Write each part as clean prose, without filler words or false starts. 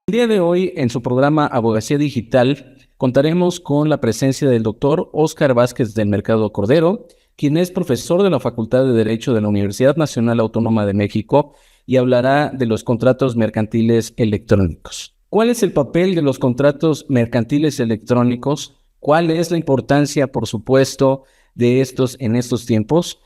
El día de hoy, en su programa Abogacía Digital, contaremos con la presencia del doctor Óscar Vázquez del Mercado Cordero, quien es profesor de la Facultad de Derecho de la Universidad Nacional Autónoma de México y hablará de los contratos mercantiles electrónicos. ¿Cuál es el papel de los contratos mercantiles electrónicos? ¿Cuál es la importancia, por supuesto, de estos en estos tiempos?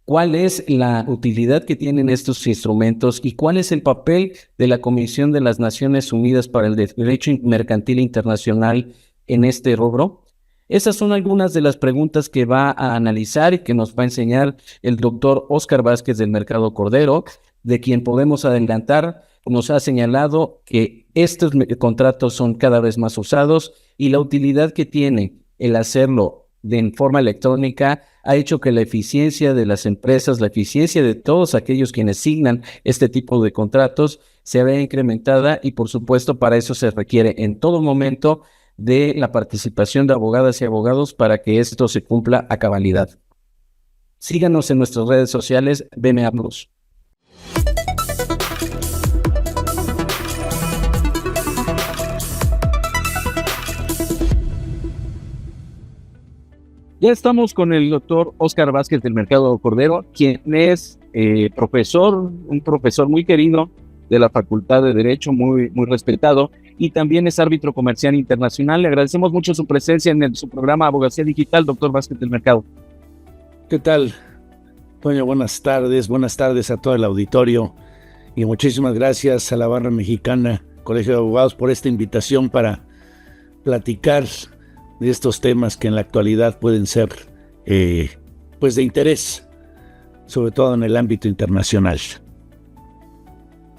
¿Cuál es la utilidad que tienen estos instrumentos y cuál es el papel de la Comisión de las Naciones Unidas para el Derecho Mercantil Internacional en este rubro? Esas son algunas de las preguntas que va a analizar y que nos va a enseñar el doctor Óscar Vázquez del Mercado Cordero, de quien podemos adelantar, nos ha señalado que estos contratos son cada vez más usados y la utilidad que tiene el hacerlo de forma electrónica ha hecho que la eficiencia de las empresas, la eficiencia de todos aquellos quienes signan este tipo de contratos se vea incrementada y por supuesto para eso se requiere en todo momento de la participación de abogadas y abogados para que esto se cumpla a cabalidad. Síganos en nuestras redes sociales, BMA Plus. Ya estamos con el doctor Óscar Vázquez del Mercado Cordero, quien es un profesor muy querido de la Facultad de Derecho, muy respetado, y también es árbitro comercial internacional. Le agradecemos mucho su presencia en su programa Abogacía Digital, doctor Vázquez del Mercado. ¿Qué tal, Toño? Buenas tardes a todo el auditorio y muchísimas gracias a la Barra Mexicana, Colegio de Abogados, por esta invitación para platicar de estos temas que en la actualidad pueden ser pues de interés, sobre todo en el ámbito internacional.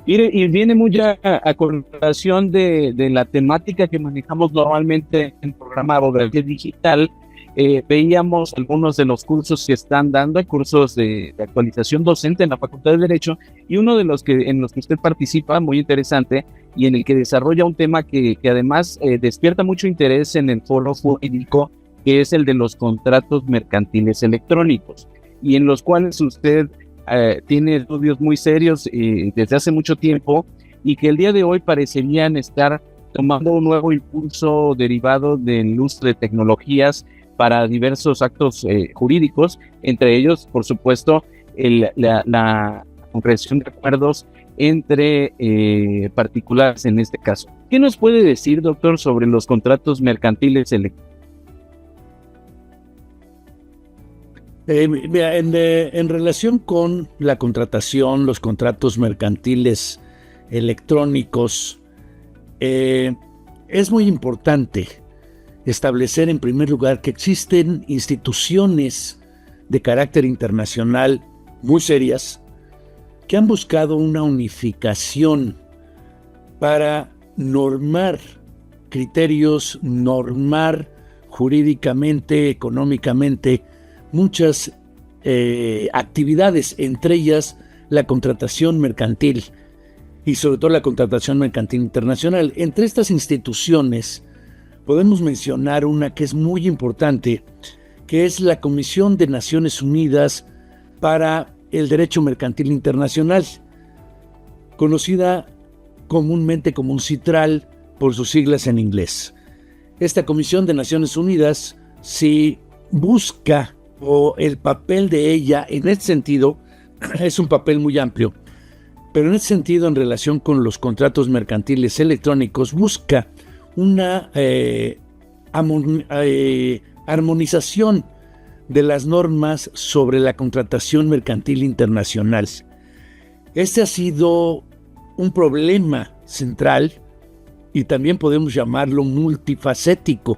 Y viene muy a colación de la temática que manejamos normalmente en el programa Abogacía Digital. Veíamos algunos de los cursos que están dando, cursos de actualización docente en la Facultad de Derecho, y uno de los en los que usted participa, muy interesante, y en el que desarrolla un tema que además despierta mucho interés en el foro jurídico, que es el de los contratos mercantiles electrónicos, y en los cuales usted tiene estudios muy serios desde hace mucho tiempo, y que el día de hoy parecerían estar tomando un nuevo impulso derivado del uso de tecnologías para diversos actos jurídicos, entre ellos, por supuesto, la concreción de acuerdos entre particulares en este caso. ¿Qué nos puede decir, doctor, sobre los contratos mercantiles electrónicos? En relación con la contratación, los contratos mercantiles electrónicos, es muy importante establecer en primer lugar que existen instituciones de carácter internacional muy serias que han buscado una unificación para normar criterios, normar jurídicamente, económicamente, muchas actividades, entre ellas la contratación mercantil y sobre todo la contratación mercantil internacional. Entre estas instituciones podemos mencionar una que es muy importante, que es la Comisión de Naciones Unidas para el Derecho Mercantil Internacional, conocida comúnmente como CITRAL por sus siglas en inglés. Esta Comisión de Naciones Unidas, si busca, o el papel de ella en este sentido, es un papel muy amplio, pero en este sentido, en relación con los contratos mercantiles electrónicos, busca una armonización de las normas sobre la contratación mercantil internacional. Este ha sido un problema central y también podemos llamarlo multifacético.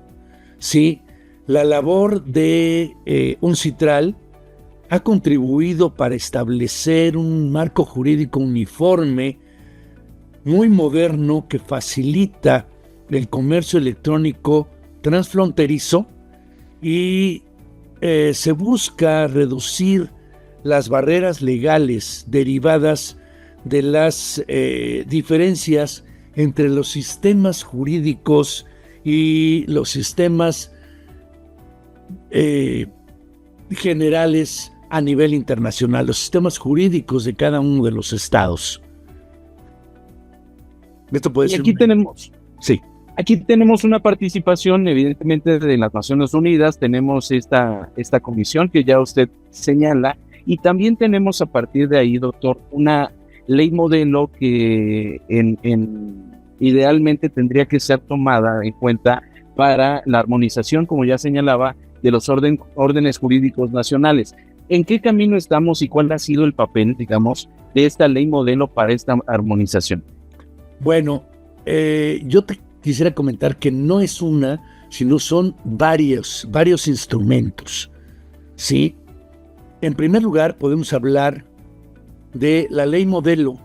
Sí, la labor de un CITRAL ha contribuido para establecer un marco jurídico uniforme, muy moderno, que facilita el comercio electrónico transfronterizo y se busca reducir las barreras legales derivadas de las diferencias entre los sistemas jurídicos y los sistemas generales a nivel internacional, los sistemas jurídicos de cada uno de los estados. Esto puede Y ser... aquí tenemos, Sí. aquí tenemos una participación, evidentemente, de las Naciones Unidas, tenemos esta comisión que ya usted señala, y también tenemos a partir de ahí, doctor, una ley modelo que idealmente tendría que ser tomada en cuenta para la armonización, como ya señalaba, de los órdenes jurídicos nacionales. ¿En qué camino estamos y cuál ha sido el papel, digamos, de esta ley modelo para esta armonización? Bueno, yo te quisiera comentar que no es una, sino son varios instrumentos, ¿sí? En primer lugar, podemos hablar de la ley modelo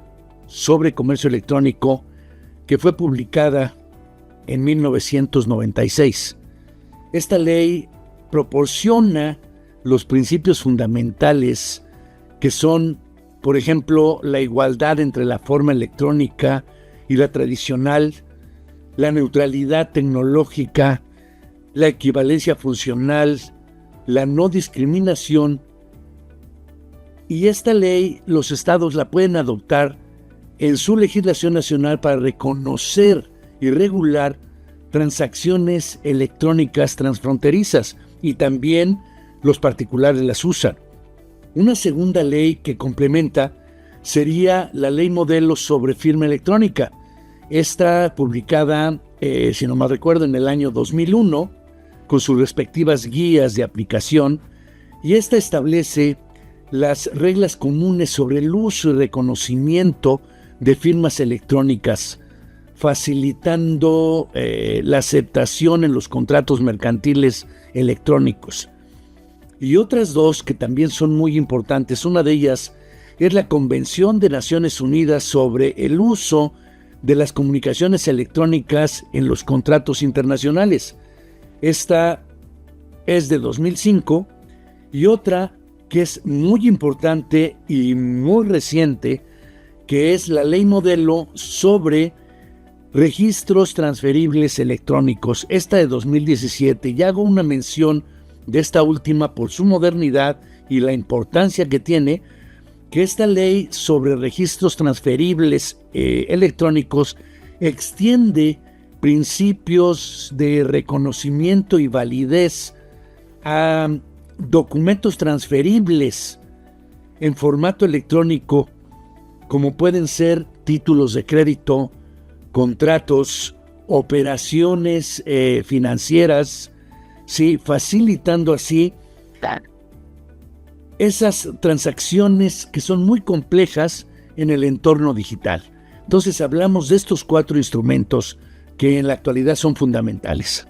sobre comercio electrónico que fue publicada en 1996. Esta ley proporciona los principios fundamentales que son, por ejemplo, la igualdad entre la forma electrónica y la tradicional, la neutralidad tecnológica, la equivalencia funcional, la no discriminación. Y esta ley los estados la pueden adoptar en su legislación nacional para reconocer y regular transacciones electrónicas transfronterizas, y también los particulares las usan. Una segunda ley que complementa sería la ley modelo sobre firma electrónica. Esta publicada, si no mal recuerdo, en el año 2001, con sus respectivas guías de aplicación, y esta establece las reglas comunes sobre el uso y reconocimiento de firmas electrónicas, facilitando la aceptación en los contratos mercantiles electrónicos. Y otras dos que también son muy importantes, una de ellas es la Convención de Naciones Unidas sobre el uso de las comunicaciones electrónicas en los contratos internacionales. Esta es de 2005, y otra que es muy importante y muy reciente, que es la ley modelo sobre registros transferibles electrónicos, esta de 2017, y hago una mención de esta última por su modernidad y la importancia que tiene, que esta ley sobre registros transferibles electrónicos extiende principios de reconocimiento y validez a documentos transferibles en formato electrónico, como pueden ser títulos de crédito, contratos, operaciones financieras, sí, facilitando así esas transacciones que son muy complejas en el entorno digital. Entonces hablamos de estos 4 instrumentos que en la actualidad son fundamentales.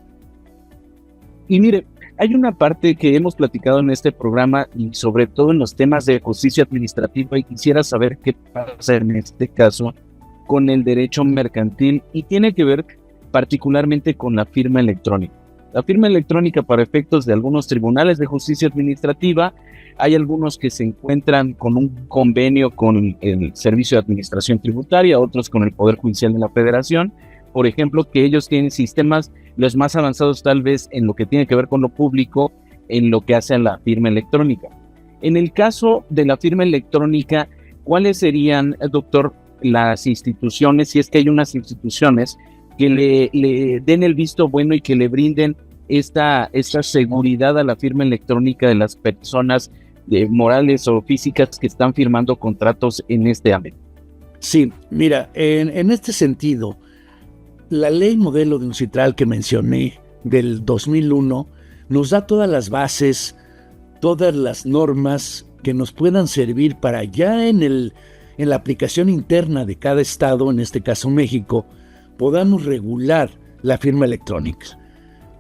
Y mire, hay una parte que hemos platicado en este programa y sobre todo en los temas de justicia administrativa, y quisiera saber qué pasa en este caso con el derecho mercantil, y tiene que ver particularmente con la firma electrónica. La firma electrónica para efectos de algunos tribunales de justicia administrativa, hay algunos que se encuentran con un convenio con el Servicio de Administración Tributaria, otros con el Poder Judicial de la Federación, por ejemplo, que ellos tienen sistemas los más avanzados tal vez en lo que tiene que ver con lo público, en lo que hace a la firma electrónica. En el caso de la firma electrónica, ¿cuáles serían, doctor, las instituciones, si es que hay unas instituciones que le den el visto bueno y que le brinden esta seguridad a la firma electrónica de las personas morales o físicas que están firmando contratos en este ámbito? Sí, mira, en este sentido, la ley modelo de UNCITRAL que mencioné del 2001 nos da todas las bases, todas las normas que nos puedan servir para ya en la aplicación interna de cada estado, en este caso México, podamos regular la firma electrónica.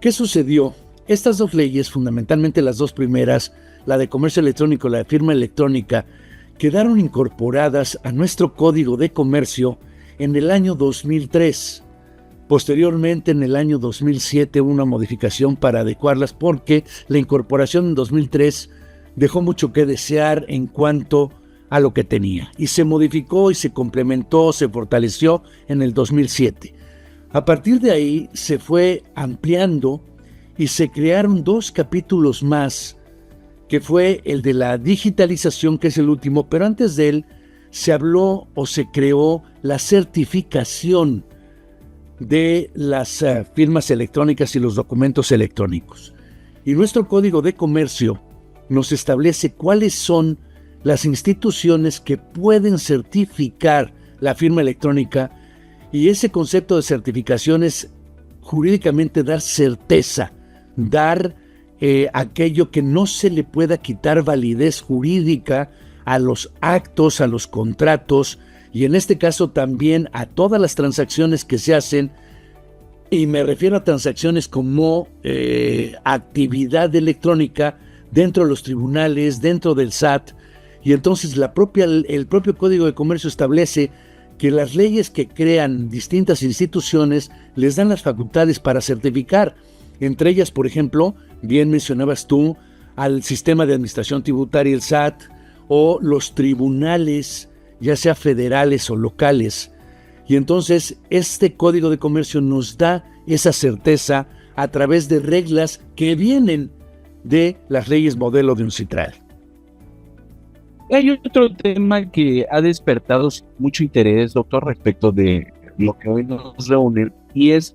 ¿Qué sucedió? Estas 2 leyes, fundamentalmente las 2 primeras, la de comercio electrónico y la de firma electrónica, quedaron incorporadas a nuestro Código de Comercio en el año 2003. Posteriormente, en el año 2007, hubo una modificación para adecuarlas porque la incorporación en 2003 dejó mucho que desear en cuanto a lo que tenía, y se modificó y se complementó, se fortaleció en el 2007. A partir de ahí se fue ampliando y se crearon 2 capítulos más, que fue el de la digitalización, que es el último, pero antes de él se habló o se creó la certificación de las firmas electrónicas y los documentos electrónicos. Y nuestro Código de Comercio nos establece cuáles son las instituciones que pueden certificar la firma electrónica, y ese concepto de certificación es jurídicamente dar certeza, dar aquello que no se le pueda quitar validez jurídica a los actos, a los contratos, y en este caso también a todas las transacciones que se hacen, y me refiero a transacciones como actividad electrónica dentro de los tribunales, dentro del SAT, y entonces el propio Código de Comercio establece que las leyes que crean distintas instituciones les dan las facultades para certificar. Entre ellas, por ejemplo, bien mencionabas tú, al sistema de administración tributaria, el SAT, o los tribunales, ya sea federales o locales. Y entonces este Código de Comercio nos da esa certeza a través de reglas que vienen de las leyes modelo de UNCITRAL. Hay otro tema que ha despertado mucho interés, doctor, respecto de lo que hoy nos reúne, y es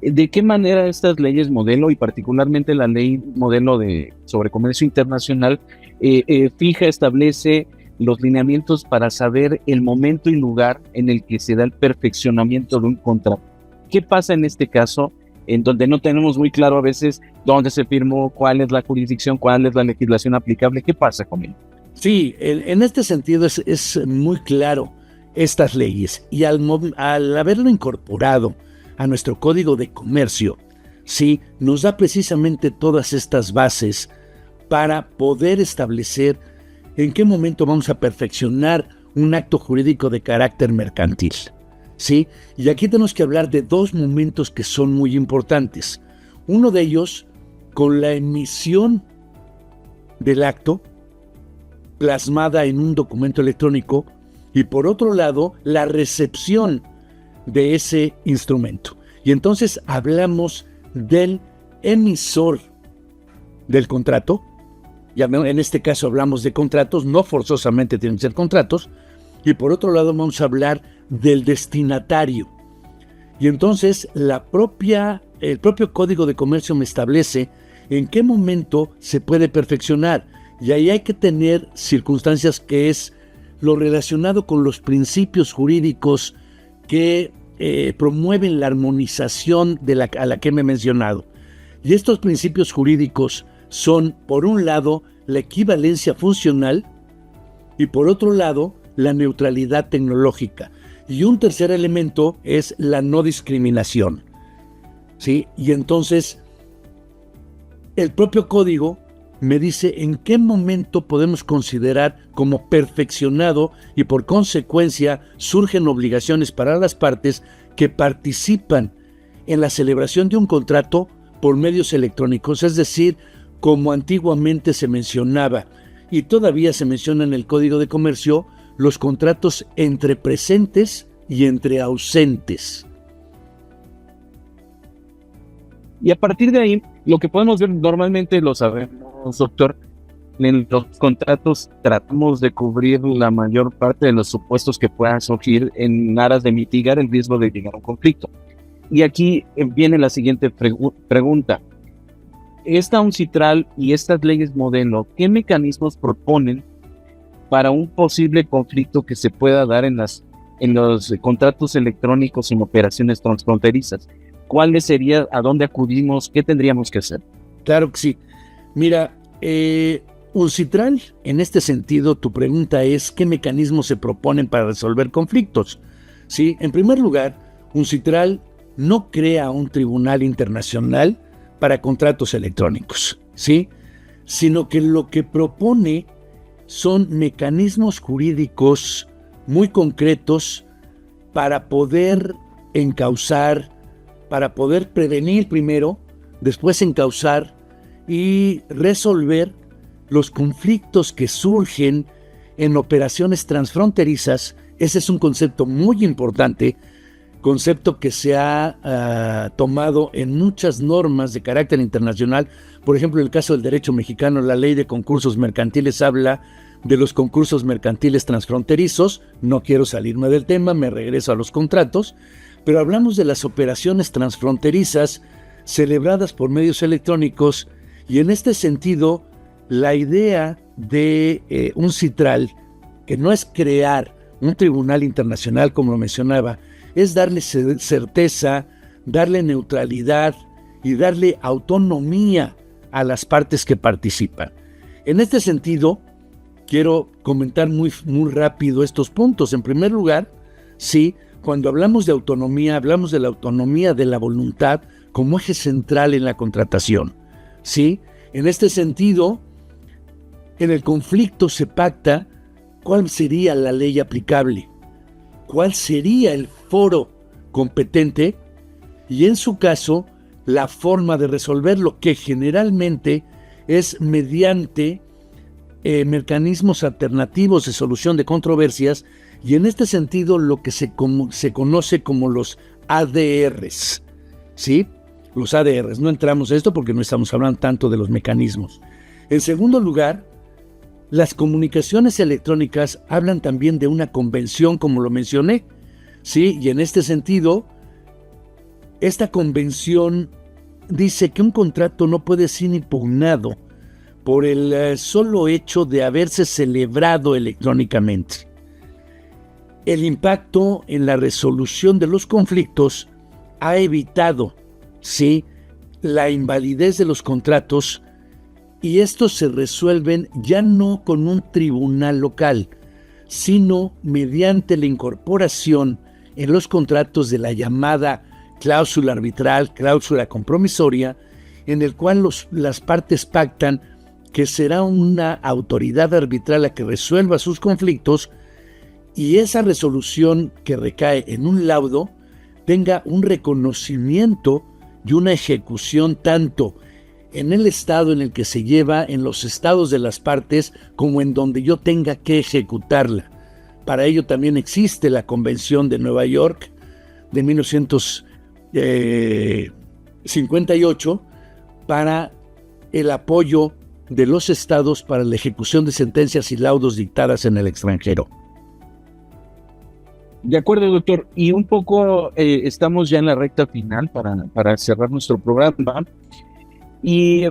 de qué manera estas leyes modelo, y particularmente la ley modelo sobre comercio internacional, establece los lineamientos para saber el momento y lugar en el que se da el perfeccionamiento de un contrato. ¿Qué pasa en este caso, en donde no tenemos muy claro a veces dónde se firmó, cuál es la jurisdicción, cuál es la legislación aplicable? ¿Qué pasa con él? Sí, en este sentido es muy claro estas leyes, y al haberlo incorporado a nuestro Código de Comercio, sí, nos da precisamente todas estas bases para poder establecer en qué momento vamos a perfeccionar un acto jurídico de carácter mercantil, ¿sí? Y aquí tenemos que hablar de dos momentos que son muy importantes. Uno de ellos, con la emisión del acto, plasmada en un documento electrónico, y por otro lado, la recepción de ese instrumento. Y entonces hablamos del emisor del contrato. Ya en este caso hablamos de contratos, no forzosamente tienen que ser contratos. Y por otro lado vamos a hablar del destinatario. Y entonces el propio Código de Comercio me establece en qué momento se puede perfeccionar. Y ahí hay que tener circunstancias que es lo relacionado con los principios jurídicos que promueven la armonización a la que me he mencionado. Y estos principios jurídicos son, por un lado, la equivalencia funcional y por otro lado, la neutralidad tecnológica. Y un tercer elemento es la no discriminación, ¿sí? Y entonces, el propio código me dice en qué momento podemos considerar como perfeccionado, y por consecuencia surgen obligaciones para las partes que participan en la celebración de un contrato por medios electrónicos, es decir, como antiguamente se mencionaba y todavía se menciona en el Código de Comercio, los contratos entre presentes y entre ausentes. Y a partir de ahí, lo que podemos ver normalmente, lo sabemos, doctor, en los contratos tratamos de cubrir la mayor parte de los supuestos que puedan surgir en aras de mitigar el riesgo de llegar a un conflicto. Y aquí viene la siguiente pregunta. Esta UNCITRAL y estas leyes modelo, ¿qué mecanismos proponen para un posible conflicto que se pueda dar en los contratos electrónicos en operaciones transfronterizas? ¿Cuáles serían, a dónde acudimos, qué tendríamos que hacer? Claro que sí. Mira, UNCITRAL, en este sentido, tu pregunta es ¿qué mecanismos se proponen para resolver conflictos? Sí, en primer lugar, UNCITRAL no crea un tribunal internacional para contratos electrónicos, ¿sí? Sino que lo que propone son mecanismos jurídicos muy concretos para poder encauzar, para poder prevenir primero, después encauzar y resolver los conflictos que surgen en operaciones transfronterizas. Ese es un concepto muy importante, concepto que se ha tomado en muchas normas de carácter internacional. Por ejemplo, en el caso del derecho mexicano, la ley de concursos mercantiles habla de los concursos mercantiles transfronterizos. No quiero salirme del tema, me regreso a los contratos, pero hablamos de las operaciones transfronterizas celebradas por medios electrónicos, y en este sentido, la idea de un CITRAL, que no es crear un tribunal internacional como lo mencionaba, es darle certeza, darle neutralidad y darle autonomía a las partes que participan. En este sentido, quiero comentar muy rápido estos puntos. En primer lugar, sí, cuando hablamos de autonomía, hablamos de la autonomía de la voluntad como eje central en la contratación. Sí, en este sentido, en el conflicto se pacta cuál sería la ley aplicable, cuál sería el foro competente y, en su caso, la forma de resolverlo, que generalmente es mediante mecanismos alternativos de solución de controversias, y en este sentido lo que se conoce como los ADRs, ¿sí? Los ADRs, no entramos en esto porque no estamos hablando tanto de los mecanismos. En segundo lugar, las comunicaciones electrónicas hablan también de una convención, como lo mencioné, ¿sí? Y en este sentido, esta convención dice que un contrato no puede ser impugnado por el solo hecho de haberse celebrado electrónicamente. El impacto en la resolución de los conflictos ha evitado, ¿sí?, la invalidez de los contratos, y estos se resuelven ya no con un tribunal local, sino mediante la incorporación en los contratos de la llamada cláusula arbitral, cláusula compromisoria, en el cual las partes pactan que será una autoridad arbitral la que resuelva sus conflictos, y esa resolución que recae en un laudo tenga un reconocimiento y una ejecución tanto en el estado en el que se lleva, en los estados de las partes, como en donde yo tenga que ejecutarla. Para ello también existe la Convención de Nueva York de 1958 para el apoyo de los estados para la ejecución de sentencias y laudos dictadas en el extranjero. De acuerdo, doctor. Y un poco estamos ya en la recta final para cerrar nuestro programa. Y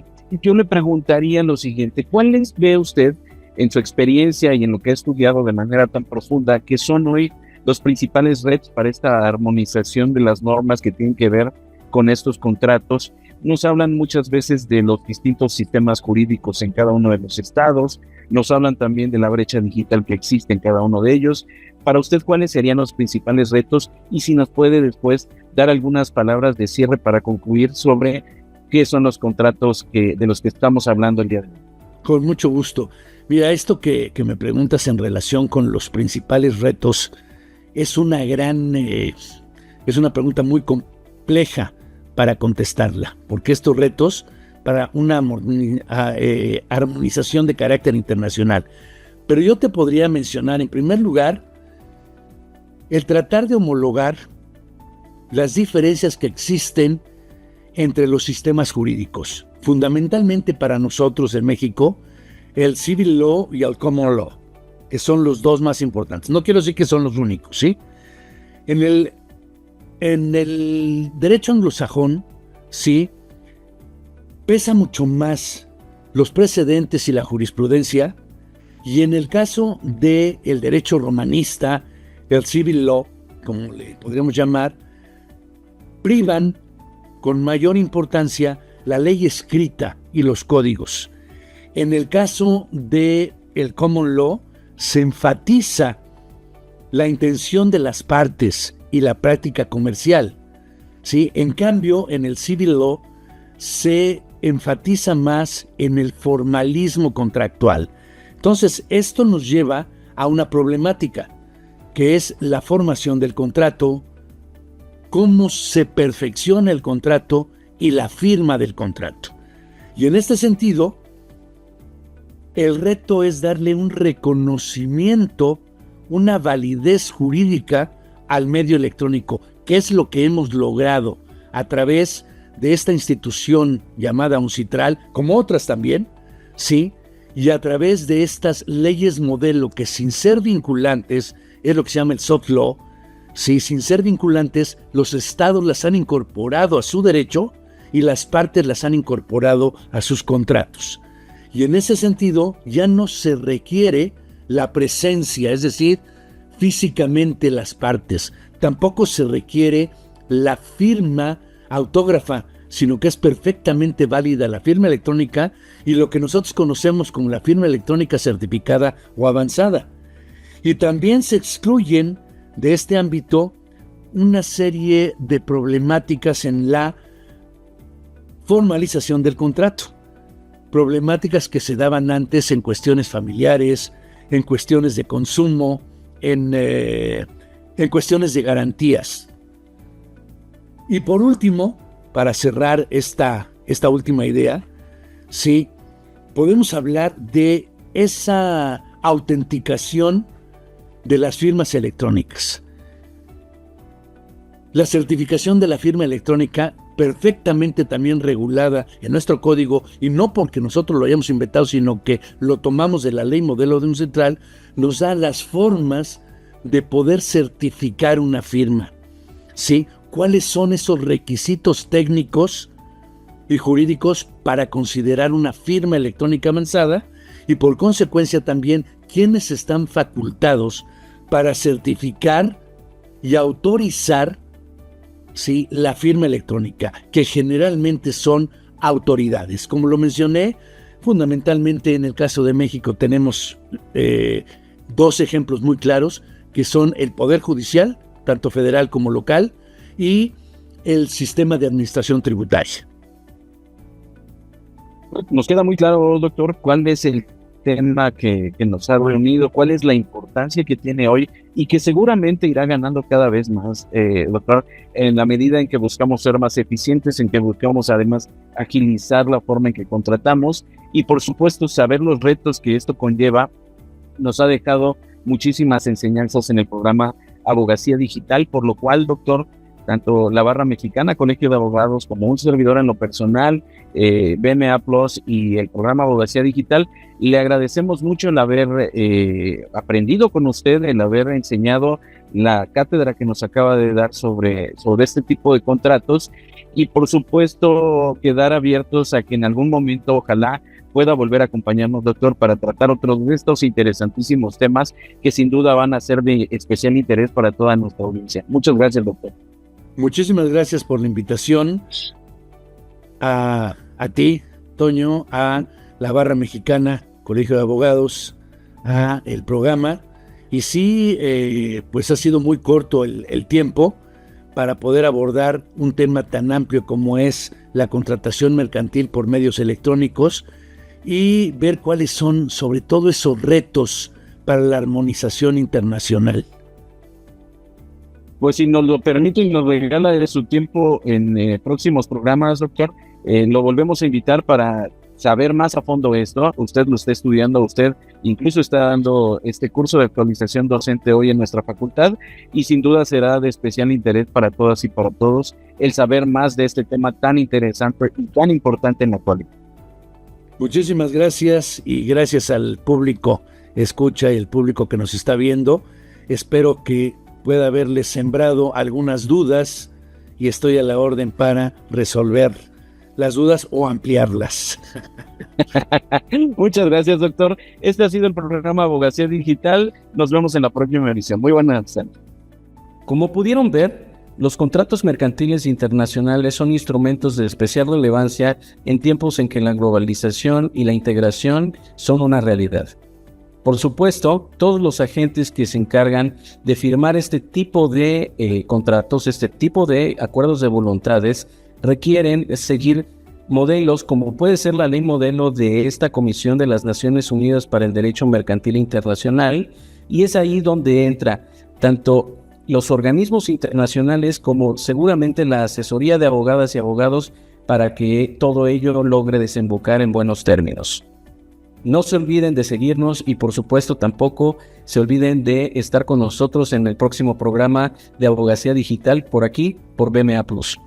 yo le preguntaría lo siguiente: ¿cuáles ve usted, en su experiencia y en lo que ha estudiado de manera tan profunda, que son hoy los principales retos para esta armonización de las normas que tienen que ver con estos contratos? Nos hablan muchas veces de los distintos sistemas jurídicos en cada uno de los estados, nos hablan también de la brecha digital que existe en cada uno de ellos. Para usted, ¿cuáles serían los principales retos? Y si nos puede después dar algunas palabras de cierre para concluir sobre qué son los contratos de los que estamos hablando el día de hoy. Con mucho gusto. Mira, esto que me preguntas en relación con los principales retos es una pregunta muy compleja para contestarla, porque estos retos para una armonización de carácter internacional. Pero yo te podría mencionar, en primer lugar, el tratar de homologar las diferencias que existen entre los sistemas jurídicos. Fundamentalmente para nosotros en México, el Civil Law y el Common Law, que son los dos más importantes. No quiero decir que son los únicos, ¿sí? En el derecho anglosajón, sí, pesa mucho más los precedentes y la jurisprudencia, y en el caso del derecho romanista, el Civil Law, como le podríamos llamar, privan con mayor importancia la ley escrita y los códigos. En el caso del Common Law, se enfatiza la intención de las partes y la práctica comercial, ¿sí? En cambio, en el Civil Law se enfatiza más en el formalismo contractual. Entonces, esto nos lleva a una problemática, que es la formación del contrato, cómo se perfecciona el contrato y la firma del contrato. Y en este sentido, el reto es darle un reconocimiento, una validez jurídica al medio electrónico, que es lo que hemos logrado a través de esta institución llamada UNCITRAL, como otras también, ¿sí? Y a través de estas leyes modelo que sin ser vinculantes, es lo que se llama el soft law, ¿sí? Sin ser vinculantes, los estados las han incorporado a su derecho y las partes las han incorporado a sus contratos. Y en ese sentido ya no se requiere la presencia, es decir, físicamente las partes. Tampoco se requiere la firma autógrafa, sino que es perfectamente válida la firma electrónica y lo que nosotros conocemos como la firma electrónica certificada o avanzada. Y también se excluyen de este ámbito una serie de problemáticas en la formalización del contrato. Problemáticas que se daban antes en cuestiones familiares, en cuestiones de consumo, en cuestiones de garantías. Y por último, para cerrar esta última idea, sí, podemos hablar de esa autenticación de las firmas electrónicas. La certificación de la firma electrónica, perfectamente también regulada en nuestro código, y no porque nosotros lo hayamos inventado, sino que lo tomamos de la ley modelo de un central, nos da las formas de poder certificar una firma. ¿Sí? ¿Cuáles son esos requisitos técnicos y jurídicos para considerar una firma electrónica avanzada? Y por consecuencia también, ¿quiénes están facultados para certificar y autorizar, ¿sí?, la firma electrónica? Que generalmente son autoridades. Como lo mencioné, fundamentalmente en el caso de México tenemos dos ejemplos muy claros, que son el Poder Judicial, tanto federal como local, y el sistema de administración tributaria. Nos queda muy claro, doctor, cuál es el tema que nos ha reunido, cuál es la importancia que tiene hoy y que seguramente irá ganando cada vez más, doctor, en la medida en que buscamos ser más eficientes, en que buscamos además agilizar la forma en que contratamos y por supuesto saber los retos que esto conlleva. Nos ha dejado muchísimas enseñanzas en el programa Abogacía Digital, por lo cual, doctor, tanto la Barra Mexicana, Colegio de Abogados, como un servidor en lo personal, BMA Plus y el programa Abogacía Digital, le agradecemos mucho el haber aprendido con usted, el haber enseñado la cátedra que nos acaba de dar sobre este tipo de contratos y por supuesto quedar abiertos a que en algún momento ojalá pueda volver a acompañarnos, doctor, para tratar otros de estos interesantísimos temas que sin duda van a ser de especial interés para toda nuestra audiencia. Muchas gracias, doctor. Muchísimas gracias por la invitación a ti, Toño, a la Barra Mexicana, Colegio de Abogados, a el programa. Y sí, pues ha sido muy corto el tiempo para poder abordar un tema tan amplio como es la contratación mercantil por medios electrónicos y ver cuáles son sobre todo esos retos para la armonización internacional. Pues si nos lo permite y nos regala de su tiempo en próximos programas, doctor, lo volvemos a invitar para saber más a fondo esto. Usted lo está estudiando, usted incluso está dando este curso de actualización docente hoy en nuestra facultad y sin duda será de especial interés para todas y para todos el saber más de este tema tan interesante y tan importante en la actualidad. Muchísimas gracias y gracias al público escucha y el público que nos está viendo. Espero que pueda haberles sembrado algunas dudas y estoy a la orden para resolver las dudas o ampliarlas. Muchas gracias, doctor. Este ha sido el programa Abogacía Digital. Nos vemos en la próxima edición. Muy buenas tardes. Como pudieron ver, los contratos mercantiles internacionales son instrumentos de especial relevancia en tiempos en que la globalización y la integración son una realidad. Por supuesto, todos los agentes que se encargan de firmar este tipo de contratos, este tipo de acuerdos de voluntades, requieren seguir modelos como puede ser la ley modelo de esta Comisión de las Naciones Unidas para el Derecho Mercantil Internacional, y es ahí donde entra tanto los organismos internacionales como seguramente la asesoría de abogadas y abogados para que todo ello logre desembocar en buenos términos. No se olviden de seguirnos y por supuesto tampoco se olviden de estar con nosotros en el próximo programa de Abogacía Digital por aquí, por BMA Plus.